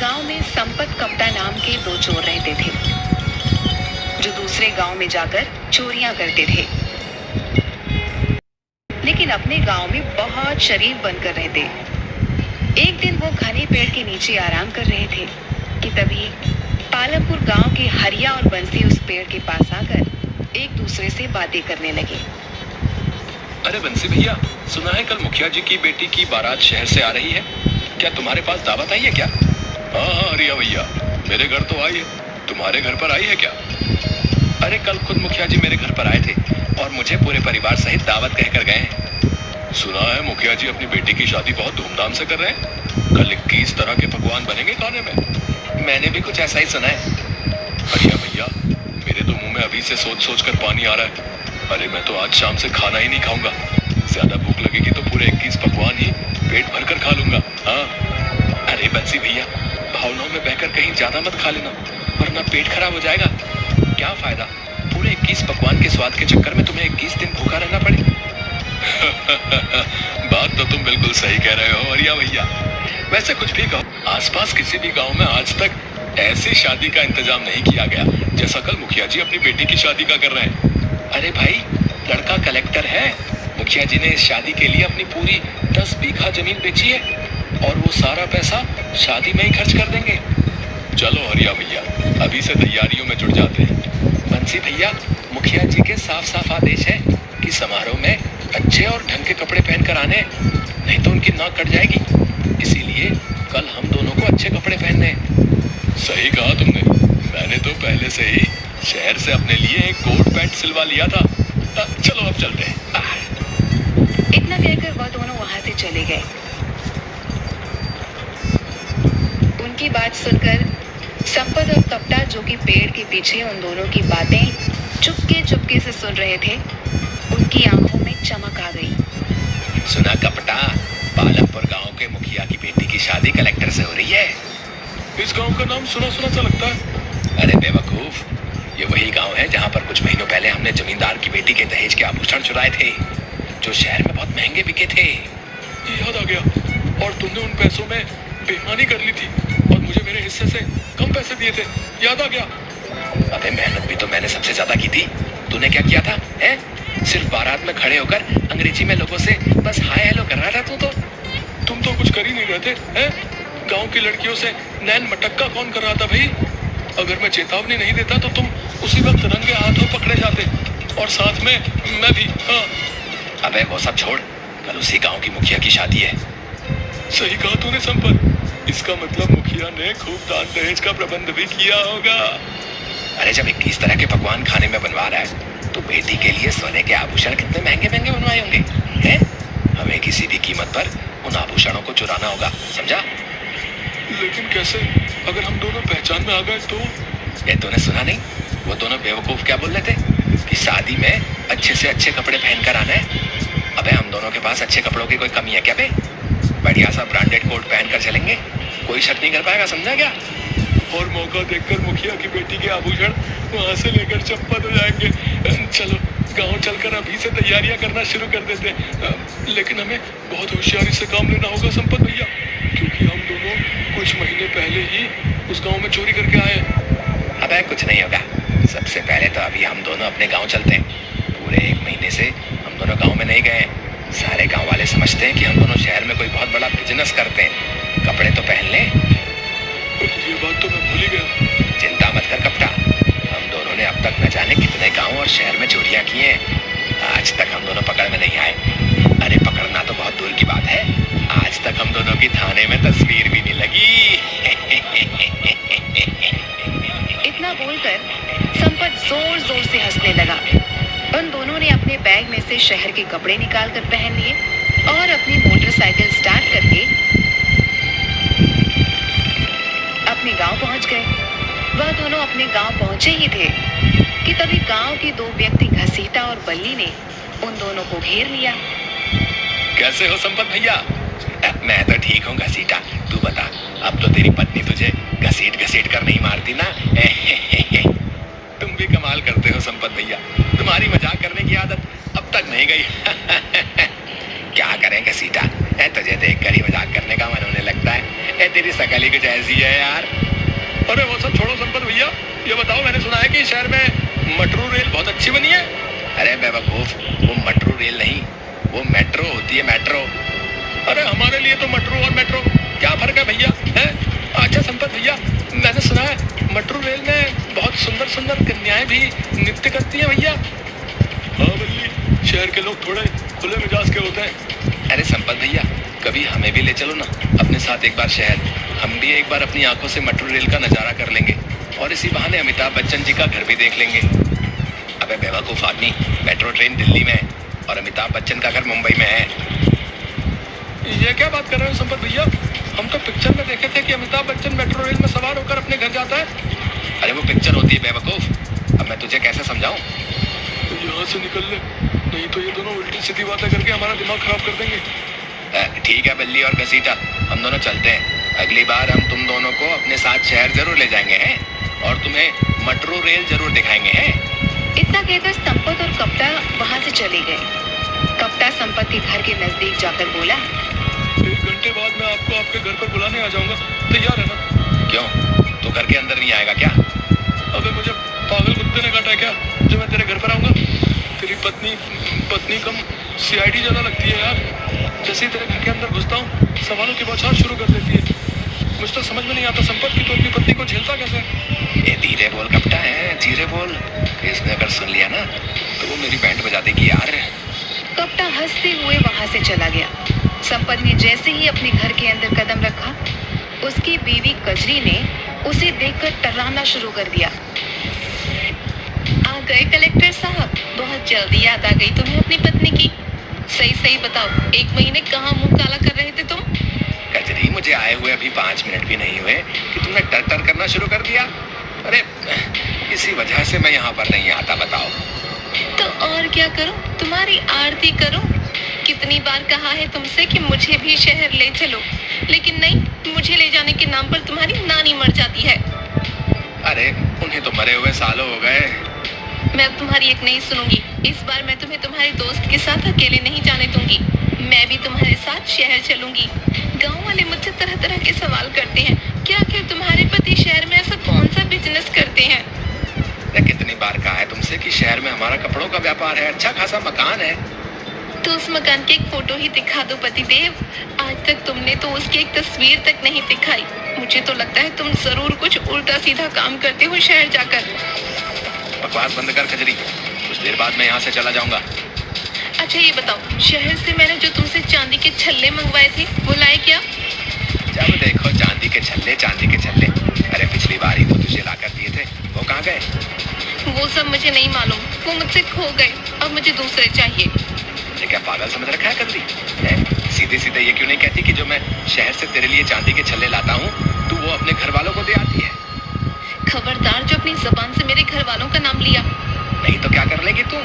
गांव में संपत कप्ता नाम के दो चोर रहते थे जो दूसरे गांव में जाकर चोरियां करते थे, लेकिन अपने गांव में बहुत शरीफ बनकर रहते। एक दिन वो घने पेड़ के नीचे आराम कर रहे थे कि तभी पालमपुर गांव के हरिया और बंसी उस पेड़ के पास आकर एक दूसरे से बातें करने लगे। अरे बंसी भैया, सुना है कल मुखिया जी की बेटी की बारात शहर से आ रही है, क्या तुम्हारे पास दावत आई है क्या? हाँ हरिया भैया, मेरे घर तो आई है, तुम्हारे घर पर आई है क्या? अरे कल खुद मुखिया जी मेरे घर पर आए थे और मुझे पूरे परिवार सहित दावत कहकर गए हैं। सुना है मुखिया जी अपनी बेटी की शादी बहुत धूमधाम से कर रहे हैं, कल 21 तरह के पकवान बनेंगे खाने में। मैंने भी कुछ ऐसा ही सुना है। हरिया भैया, मेरे तो मुंह में अभी से सोच सोच कर पानी आ रहा है। अरे मैं तो आज शाम से खाना ही नहीं खाऊंगा, ज्यादा भूख लगेगी तो पूरे 21 पकवान ही पेट भरकर खा लूंगा। हाँ अरे बंसी भैया, भावनाओं में बहकर कहीं ज्यादा मत खा लेना, वरना पेट खराब हो जाएगा। क्या फायदा पूरे 21 पकवान के स्वाद के चक्कर में तुम्हें 21 दिन भूखा रहना पड़े। बात तो तुम बिल्कुल सही कह रहे हो हरिया भैया। वैसे कुछ भी कहो, आसपास किसी भी गांव में आज तक ऐसी शादी का इंतजाम नहीं किया गया जैसा कल मुखिया जी अपनी बेटी की शादी का कर रहे हैं। अरे भाई, लड़का कलेक्टर है, मुखिया जी ने इस शादी के लिए अपनी पूरी 10 बीघा जमीन बेची है और वो सारा पैसा शादी में ही खर्च कर देंगे। चलो हरिया भैया, अभी से तैयारियों में जुट जाते हैं। बंसी भैया, मुखिया जी के साफ साफ आदेश है कि समारोह में अच्छे और ढंग के कपड़े पहनकर आने, नहीं तो उनकी नाक कट जाएगी। इसीलिए कल हम दोनों को अच्छे कपड़े पहनने हैं। सही कहा तुमने, मैंने तो पहले से ही शहर से अपने लिए एक कोट पैंट सिलवा लिया था। चलो अब चलते हैं। इतना कहकर वह दोनों वहां से चले गए। उनकी बात सुनकर संपत और कप्ता, जो कि पेड़ के पीछे उन दोनों की बातें चुपके चुपके से सुन रहे थे, उनकी आंखों में चमक आ गई। सुना कप्ता, पालमपुर गांव के मुखिया की बेटी की शादी कलेक्टर से हो रही है। इस गांव का नाम सुना सुना सा लगता है। अरे बेवकूफ, ये वही गांव है जहां पर कुछ महीनों पहले हमने जमींदार की बेटी के दहेज के आभूषण चुराए थे, जो शहर में बहुत महंगे बिके थे। याद आ गया, और तुमने उन पैसों में बेईमानी कर ली थी और मुझे मेरे हिस्से से कम पैसे दिए थे। याद आ गया। अबे मेहनत भी तो मैंने सबसे ज्यादा की थी, तूने क्या किया था? हैं? सिर्फ बारात में खड़े होकर अंग्रेजी में लोगों से बस हाय हेलो कर रहा था तू तो। तुम तो कुछ कर ही नहीं रहे थे, हैं? गांव की लड़कियों से नैन मटक्का कौन कर रहा था भाई? अगर मैं चेतावनी नहीं देता तो तुम उसी वक्त रंगे हाथों पकड़े जाते, और साथ में मैं भी। हाँ अबे वो सब छोड़, कल उसी गांव की मुखिया की शादी है। सही कहा तूने संपत, इसका मतलब मुखिया ने खूब दान दहेज का प्रबंध भी किया होगा। अरे जब 21 तरह के पकवान खाने में बनवा रहा है तो बेटी के लिए सोने के आभूषण कितने महंगे महंगे बनवाए होंगे, हैं? हमें किसी भी कीमत पर उन आभूषणों को चुराना होगा, समझा? लेकिन कैसे, अगर हम दोनों पहचान में आ गए तो? ये तूने सुना नहीं, वो दोनों बेवकूफ क्या बोल रहे थे कि शादी में अच्छे से अच्छे कपड़े पहनकर आना है। अबे हम दोनों के पास अच्छे कपड़ों की कोई कमी है क्या बे? बढ़िया सा ब्रांडेड कोट पहनकर चलेंगे, कोई शक नहीं कर पाएगा, समझा क्या? और मौका देखकर मुखिया की बेटी के आभूषण वहां से लेकर चंपत हो जाएंगे। चलो गांव चलकर अभी से तैयारियां करना शुरू कर देते हैं। लेकिन हमें बहुत होशियारी से काम लेना होगा संपत भैया, क्योंकि हम दोनों कुछ महीने पहले ही उस गांव में चोरी करके आए हैं। अबे कुछ नहीं होगा, सबसे पहले तो अभी हम दोनों अपने गाँव चलते हैं। पूरे 1 महीने से हम दोनों गाँव में नहीं गए। सारे गांव वाले समझते हैं कि हम दोनों शहर में कोई बहुत बड़ा बिजनेस करते हैं। कपड़े तो पहन लें। ये बात तो मैं भूल ही गया। चिंता मत कर कप्ता, हम दोनों ने अब तक न जाने कितने गांव और शहर में चोरियां की हैं। आज तक हम दोनों पकड़ में नहीं आए। अरे पकड़ना तो बहुत दूर की बात है, आज तक हम दोनों की थाने में तस्वीर भी नहीं लगी। इतना बोलकर संपत जोर जोर से हंसने लगा। उन दोनों ने अपने बैग में से शहर के कपड़े निकालकर पहन लिए और अपनी मोटरसाइकिल स्टार्ट करके अपने गांव पहुंच गए। वह दोनों अपने गांव पहुंचे ही थे कि तभी गांव के 2 व्यक्ति घसीटा और बल्ली ने उन दोनों को घेर लिया। कैसे हो संपत भैया? मैं तो ठीक हूँ घसीटा, तू बता, अब तो तेरी पत्नी तुझे घसीट घसीट कर नहीं मारती ना? तुम भी कमाल करते हो संपत भैया, तुम्हारी मजाक करने की आदत अब तक नहीं गई। क्या करें घसीटा, तुझे देखकर ही मजाक करने का मन होने लगता है। तेरी शकल ही कुछ ऐसी है यार। अरे वो सब छोड़ो संपत भैया, ये बताओ, मैंने सुना है कि शहर में मेट्रो रेल बहुत अच्छी बनी है। अरे बेवकूफ, वो मेट्रो रेल नहीं, वो मेट्रो होती है, मेट्रो। अरे हमारे लिए तो मेट्रो और मेट्रो क्या फर्क है भैया, है? अच्छा संपत भैया, मैंने सुना है मेट्रो रेल में बहुत सुंदर सुंदर कन्याएं भी नृत्य करती हैं भैया। हाँ बल्ली, शहर के लोग थोड़े खुले मिजाज के होते हैं। अरे संपत भैया, कभी हमें भी ले चलो ना अपने साथ एक बार शहर। हम भी एक बार अपनी आंखों से मेट्रो रेल का नजारा कर लेंगे और इसी बहाने अमिताभ बच्चन जी का घर भी देख लेंगे। अबे बेवकूफ आदमी, मेट्रो ट्रेन दिल्ली में है और अमिताभ बच्चन का घर मुंबई में है। ये क्या बात कर रहे हो संपत भैया, हम तो पिक्चर में देखे थे कि अमिताभ बच्चन मेट्रो रेल में सवार होकर अपने घर जाता है। अरे वो पिक्चर होती है बेवकूफ, अब मैं तुझे कैसे समझाऊं? तो यहाँ से निकल ले, नहीं तो ये दोनों उल्टी सीधी बातें करके हमारा दिमाग खराब कर देंगे। ठीक है बल्ली और घसीटा, हम दोनों चलते हैं। अगली बार हम तुम दोनों को अपने साथ शहर जरूर ले जाएंगे हैं और तुम्हें मेट्रो रेल जरूर दिखाएंगे हैं। इतना कहकर संपत और कप्ता वहां से चले गए। कप्ता संपत के घर के नजदीक जाकर बोला, 1 घंटे बाद मैं आपको आपके घर पर बुलाने आ जाऊंगा, तैयार है ना? क्यों, तू घर के अंदर नहीं आएगा क्या? अबे मुझे पागल कुत्ते ने काटा है क्या जो मैं तेरे घर पर आऊंगा? तेरी पत्नी कम सीआईडी ज्यादा लगती है यार। जैसे ही तेरे घर के अंदर घुसता हूँ सवालों की बौछार शुरू कर देती है। मुझे तो समझ में नहीं आता संपत की तो अपनी पत्नी को झेलता कैसे? ये धीरे बोल कप्ता है, धीरे बोल, इसने अगर सुन लिया ना तो वो मेरी बैंड बजा देगी यार। कप्ता हंसते हुए वहां से चला गया। संपत ने जैसे ही अपने घर के अंदर कदम रखा, उसकी बीवी कजरी ने उसे देखकर टर्राना शुरू कर दिया। आ गए कलेक्टर साहब, बहुत जल्दी याद आ गई तुम्हें अपनी पत्नी की। सही सही बताओ, 1 महीने कहाँ मुंह काला कर रहे थे तुम? कजरी, मुझे आए हुए अभी 5 मिनट भी नहीं हुए कि तुमने टर टर करना शुरू कर दिया। अरे इसी वजह से मैं यहाँ पर नहीं आता, बताओ। तो और क्या करूं, तुम्हारी आरती करूं? कितनी बार कहा है तुमसे कि मुझे भी शहर ले चलो, लेकिन नहीं, मुझे ले जाने के नाम पर तुम्हारी नानी मर जाती है। अरे उन्हें तो मरे हुए सालों हो गए। मैं अब तुम्हारी एक नहीं सुनूंगी। इस बार मैं तुम्हें तुम्हारे दोस्त के साथ अकेले नहीं जाने दूंगी। मैं भी तुम्हारे साथ शहर चलूंगी। गांव वाले मुझसे तरह तरह के सवाल करते हैं कि आखिर तुम्हारे पति शहर में ऐसा कौन सा बिजनेस करते हैं। कितनी बार कहा है तुमसे कि शहर में हमारा कपड़ों का व्यापार है, अच्छा खासा मकान है। तो उस मकान की एक फोटो ही दिखा दो पतिदेव। आज तक तुमने तो उसकी एक तस्वीर तक नहीं दिखाई। मुझे तो लगता है तुम जरूर कुछ उल्टा सीधा काम करते हो शहर जाकर। बकवास बंद कर कजरी, कुछ देर बाद मैं यहाँ से चला जाऊंगा। अच्छा ये बताओ, शहर से मैंने जो तुमसे चांदी के छल्ले मंगवाए थे वो लाए क्या? जब देखो चांदी के छल्ले, चांदी के छल्ले। अरे पिछली बार ही तो तुझे ला कर दिए थे, वो कहाँ गए? वो सब मुझे नहीं मालूम, वो मुझसे खो गए। अब मुझे दूसरे चाहिए। ये क्या पागल समझ रखा है कजरी? सीधे सीधे ये क्यों नहीं कहती कि जो मैं शहर से तेरे लिए चांदी के छल्ले लाता हूँ तू वो अपने घर वालों को दे आती है? खबरदार जो अपनी जबान से मेरे घर वालों का नाम लिया। नहीं तो क्या कर लेगी तू?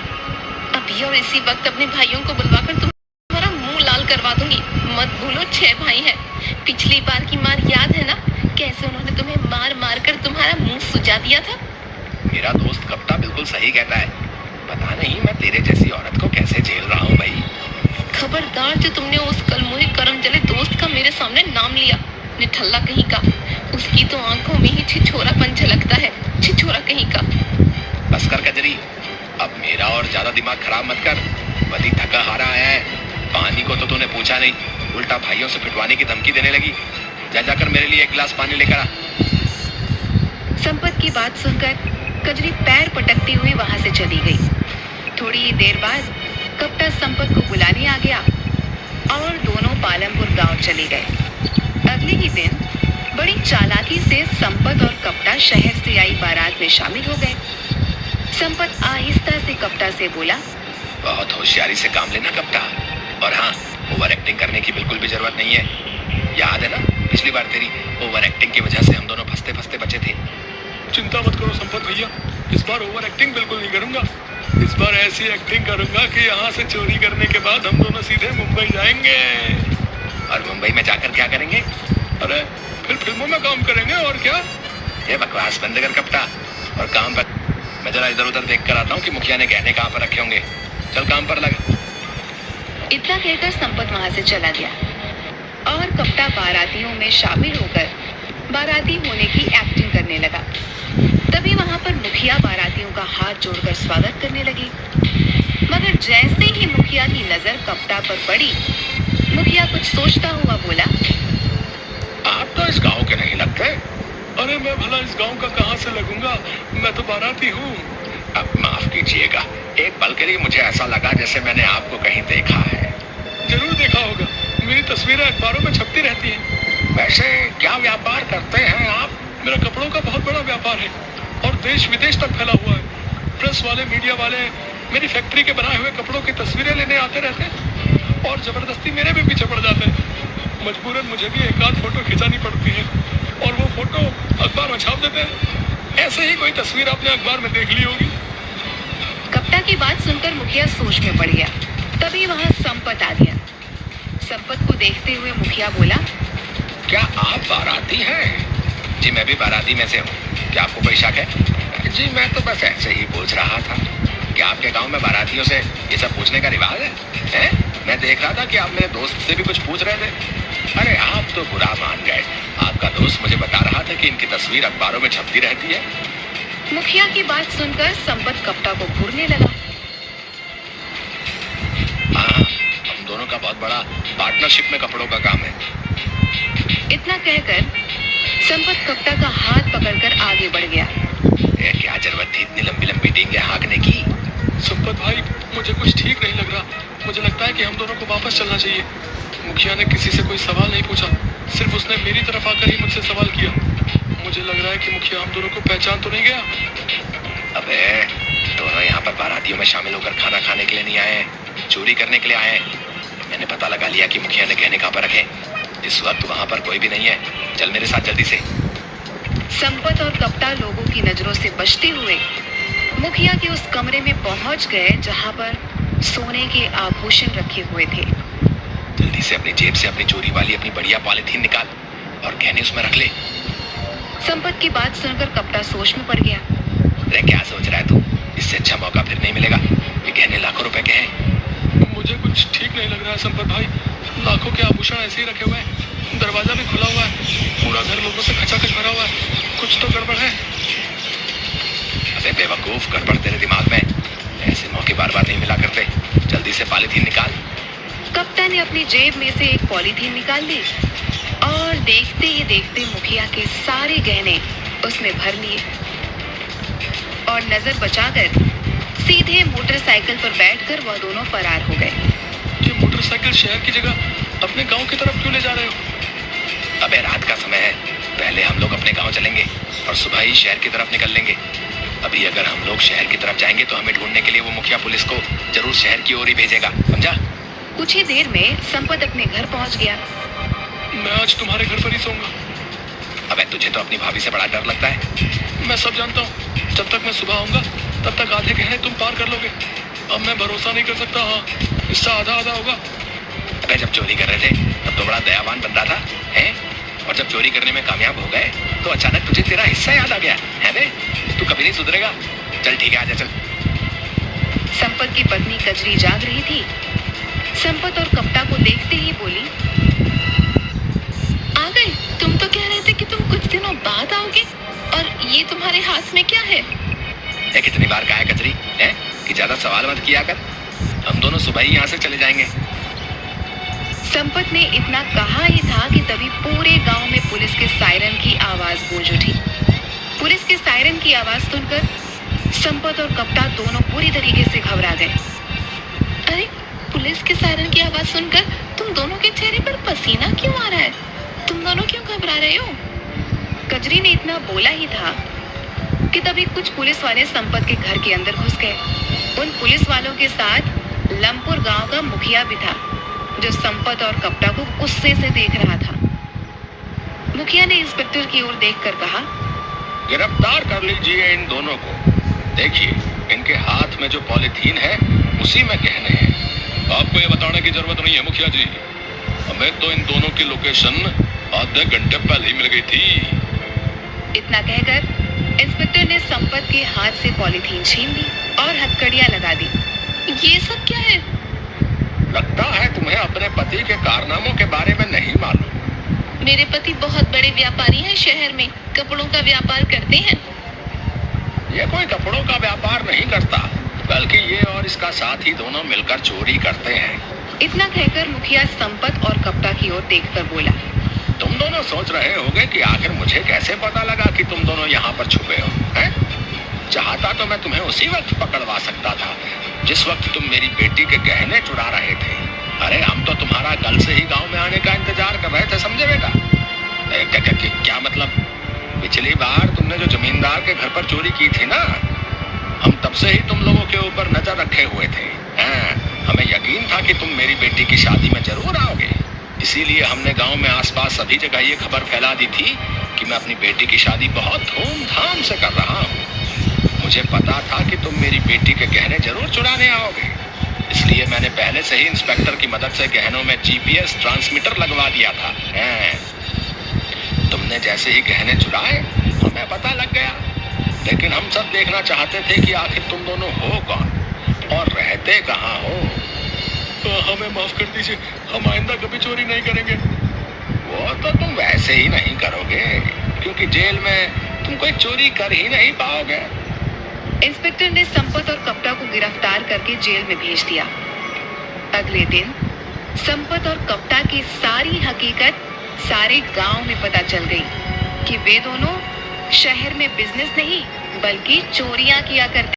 अभी और इसी वक्त अपने भाइयों को बुलवाकर तुम्हारा मुंह लाल करवा दूंगी। मत भूलो 6 भाई हैं। पिछली बार की मार याद है ना, कैसे उन्होंने तुम्हें मार मार कर तुम्हारा मुंह सुजा दिया था? मेरा दोस्त कप्ता बिल्कुल सही कहता है। पता नहीं मैं तेरे जैसी औरत को कैसे झेल रहा हूँ भाई। खबरदार जो तुमने उस कलमुही करम जले दोस्त का मेरे सामने नाम लिया, निठल्ला कहीं का। उसकी तो आंखों में ही छिछोरापन झलकता है, छिछोरा कहीं का। बस कर कजरी, अब मेरा और ज्यादा दिमाग खराब मत कर। पति थका हारा आया है, पानी को तो तूने पूछा नहीं, उल्टा भाइयों से पिटवाने की धमकी देने लगी। जा जाकर मेरे लिए 1 गिलास पानी लेकर आ। संपत की बात सुनकर कजरी पैर पटकती हुई वहां से चली गई। थोड़ी ही देर बाद कप्ता संपत को बुलाने आ गया और दोनों पालमपुर गांव चले गए। अगले ही दिन बड़ी चालाकी से संपत और कप्ता शहर से आई बारात में शामिल हो गए। संपत आहिस्ता से कप्ता से बोला, बहुत होशियारी से काम लेना कप्ता, और हाँ, ओवर एक्टिंग करने की बिल्कुल भी जरूरत नहीं है। याद है ना पिछली बार तेरी ओवर एक्टिंग की वजह से हम दोनों फंसते फंसते बचे थे। चिंता मत करो संपत भैया, इस बार ओवर एक्टिंग बिल्कुल नहीं करूंगा। इस बार ऐसी एक्टिंग करूंगा कि यहाँ से चोरी करने के बाद हम दोनों सीधे मुंबई जाएंगे। और मुंबई में जाकर क्या करेंगे? अरे फिर फिल्मों में काम करेंगे और क्या। ये बकवास बंद कर कप्ता और काम पर। मैं जरा इधर उधर देख कर आता हूँ कि मुखिया ने गहने कहाँ पर रखे होंगे। चल काम पर लग। इतना कहकर संपत वहां से चला गया। और कप्ता बारातियों में शामिल होकर बाराती होने की एक्टिंग करने लगा। तभी वहां पर मुखिया बारातियों का हाथ जोड़कर स्वागत करने लगी। मगर जैसे ही मुखिया की नजर कप्ता पर पड़ी, मुखिया कुछ सोचता हुआ बोला, आप तो इस गांव के नहीं लगते। अरे मैं भला इस गांव का कहां से लगूंगा, मैं तो बाराती हूँ। अब माफ कीजिएगा, एक पल के लिए मुझे ऐसा लगा जैसे मैंने आपको कहीं देखा है। जरूर देखा होगा, मेरी तस्वीरें अखबारों में छपती रहती हैं। वैसे क्या व्यापार करते हैं आप? मेरा कपड़ों का बहुत बड़ा व्यापार है और देश विदेश तक फैला हुआ है। प्रेस वाले, मीडिया वाले मेरी फैक्ट्री के बनाए हुए कपड़ों की तस्वीरें लेने आते रहते हैं और जबरदस्ती मेरे भी पीछे पड़ जाते हैं। मजबूरन मुझे भी एक आध फोटो खिंचानी पड़ती है और वो फोटो अखबार में छाप देते हैं। ऐसे ही कोई तस्वीर आपने अखबार में देख ली होगी। कप्ता की बात सुनकर मुखिया सोच में पड़ गया। तभी वहां संपत आ गया। संपत को देखते हुए मुखिया बोला, क्या आप बाराती हैं? जी मैं भी बाराती में से हूँ। क्या आपको कोई शक है? जी मैं तो बस ऐसे ही पूछ रहा था। क्या आपके गांव में बारातियों से ये सब पूछने का रिवाज है? हैं? मैं देख रहा था कि आप मेरे दोस्त से भी कुछ पूछ रहे थे। अरे आप तो बुरा मान गए। आपका दोस्त मुझे बता रहा था कि इनकी तस्वीर अखबारों में छपती रहती है। मुखिया की बात सुनकर संपत कप्ता को घूरने लगा। हाँ, हम दोनों का बहुत बड़ा पार्टनरशिप में कपड़ों का काम है। इतना कहकर संपत कप्ता का हाथ पकड़कर आगे बढ़ गया। क्या जरूरत थी इतनी लंबी लंबी डींगे हाँकने की? संपत भाई, मुझे कुछ ठीक नहीं लग रहा। मुझे लगता है कि हम दोनों को वापस चलना चाहिए। मुखिया ने किसी से कोई सवाल नहीं पूछा, सिर्फ उसने मेरी तरफ आकर ही मुझसे सवाल किया। मुझे लग रहा है कि मुखिया हम दोनों को पहचान तो नहीं गया। अबे दोनों यहाँ पर बारातियों में शामिल होकर खाना खाने के लिए नहीं आए, चोरी करने के लिए आए। मैंने पता लगा लिया कि मुखिया ने गहने कहाँ पर रखे। इस वक्त वहाँ पर कोई भी नहीं है। चल मेरे साथ जल्दी से। संपत और कप्ता लोगों की नजरों से बचते हुए मुखिया के उस कमरे में पहुंच गए जहां पर सोने के आभूषण रखे हुए थे। जल्दी से अपनी जेब से अपनी चोरी वाली अपनी बढ़िया पॉलिथीन निकाल और गहने उसमें रख ले। संपत की बात सुनकर कप्ता सोच में पड़ गया। अरे क्या सोच रहा है तू? इससे अच्छा मौका फिर नहीं मिलेगा। ये गहने लाखों रुपए के हैं। मुझे कुछ ठीक नहीं लग रहा है संपत भाई। लाखों के आभूषण ऐसे ही रखे हुए हैं। दरवाजा भी खुला हुआ है। पूरा घर लोगों से खचाखच भरा हुआ है। कुछ तो गड़बड़ है। अबे बेवकूफ, गड़बड़ तेरे दिमाग में। ऐसे मौके बार बार नहीं मिला करते। जल्दी से पॉलिथीन निकाल। कप्ता ने अपनी जेब में से एक पॉलीथीन निकाल ली और देखते ही देखते मुखिया के सारे गहने उसमें भर लिए और नजर बचाकर सीधे मोटरसाइकिल पर बैठकर वह दोनों फरार हो गए। ये मोटरसाइकिल शहर की जगह अपने गांव की तरफ क्यों ले जा रहे हो? अबे रात का समय है। पहले हम लोग अपने गांव चलेंगे और सुबह ही शहर की तरफ निकल लेंगे। अभी अगर हम लोग शहर की तरफ जाएंगे तो हमें ढूंढने के लिए वो मुखिया पुलिस को जरूर शहर की ओर ही भेजेगा, समझा? कुछ ही देर में संपत अपने घर पहुंच गया। मैं आज तुम्हारे घर पर ही सोऊंगा। अबे तुझे तो अपनी भाभी से बड़ा डर लगता है। मैं सब जानता हूँ। जब तक मैं सुबह आऊंगा तब तक आधे गहने तुम पार कर लोगे। अब मैं भरोसा नहीं कर सकता। हाँ, हिस्सा आधा आधा होगा। अबे जब चोरी कर रहे थे तब तो बड़ा दयावान बन रहा था, हैं? और जब चोरी करने में कामयाब हो गए तो अचानक तुझे तेरा हिस्सा याद आ गया, है बे? तू कभी नहीं सुधरेगा। चल ठीक है, आजा चल। संपत की पत्नी कजरी जाग रही थी। संपत और कप्ता को देखते ही बोली, आ गए? तुम तो कह रहे थे कि तुम कुछ दिनों बाद आओगे और ये तुम्हारे हाथ में क्या है? कितनी बार कहा है कजरी, है कि ज्यादा सवाल मत किया कर। हम दोनों सुबह ही यहाँ से चले जाएंगे। संपत ने इतना कहा ही था कि तभी पूरे गांव में पुलिस के सायरन की आवाज गूंज उठी। पुलिस के सायरन की आवाज सुनकर संपत और कप्ता दोनों पूरी तरीके से घबरा गए। अरे पुलिस के सायरन की आवाज सुनकर तुम दोनों के चेहरे पर पसीना क्यों आ रहा है? तुम दोनों क्यों घबरा रहे हो? कजरी ने इतना बोला ही था कि तभी कुछ पुलिस वाले संपत के घर के अंदर घुस गए। उन पुलिस वालों के साथ लमपुर गांव का मुखिया भी था, जो संपत और कप्ता को गुस्से से देख रहा था। मुखिया ने इंस्पेक्टर की ओर देखकर कहा, गिरफ्तार कर लीजिए इन दोनों को। देखिए इनके हाथ में जो पॉलिथीन है उसी में गहने हैं। आपको ये बताने की जरूरत नहीं है मुखिया जी। हमें तो इन दोनों की लोकेशन आधे घंटे पहले ही मिल गई थी। इतना कहकर इंस्पेक्टर ने संपत के हाथ से पॉलिथीन छीन ली और हथकड़ियां लगा दी। ये सब क्या है? लगता है तुम्हें अपने पति के कारनामों के बारे में नहीं मालूम। मेरे पति बहुत बड़े व्यापारी हैं, शहर में कपड़ों का व्यापार करते हैं। ये कोई कपड़ों का व्यापार नहीं करता, बल्कि ये और इसका साथी दोनों मिलकर चोरी करते हैं। इतना कहकर मुखिया संपत और कप्ता की ओर देखकर बोला, तुम दोनों सोच रहे होगे कि आखिर मुझे कैसे पता लगा कि तुम दोनों यहाँ पर छुपे हो, हैं? चाहता तो मैं तुम्हें उसी वक्त पकड़वा सकता था जिस वक्त तुम मेरी बेटी के गहने चुरा रहे थे। अरे हम तो तुम्हारा कल से ही गांव में आने का इंतजार कर रहे थे, समझे बेटा? क्या मतलब? पिछली बार तुमने जो जमींदार के घर पर चोरी की थी ना, हम तब से ही तुम लोगों के ऊपर नजर रखे हुए थे। हमें यकीन था कि तुम मेरी बेटी की शादी में जरूर आओगे, इसीलिए हमने गांव में आसपास सभी जगह ये खबर फैला दी थी कि मैं अपनी बेटी की शादी बहुत धूमधाम से कर रहा हूँ। मुझे पता था कि तुम मेरी बेटी के गहने जरूर चुराने आओगे, इसलिए मैंने पहले से ही इंस्पेक्टर की मदद से गहनों में जीपीएस ट्रांसमीटर लगवा दिया था। तुमने जैसे ही गहने चुराए हमें पता लग गया, लेकिन हम सब देखना चाहते थे कि आखिर तुम दोनों हो कौन और रहते कहाँ हो। तो हमें माफ कर दीजिए, हम आइंदा कभी चोरी नहीं करेंगे। वो तो तुम वैसे ही नहीं करोगे, क्योंकि जेल में तुम कोई चोरी कर ही नहीं पाओगे। इंस्पेक्टर ने संपत और कप्ता को गिरफ्तार करके जेल में भेज दिया। अगले दिन संपत और कप्ता की सारी हकीकत सारे गांव में पता चल गई कि वे दोनों शहर में बिजनेस नहीं बल्कि चोरियां किया करते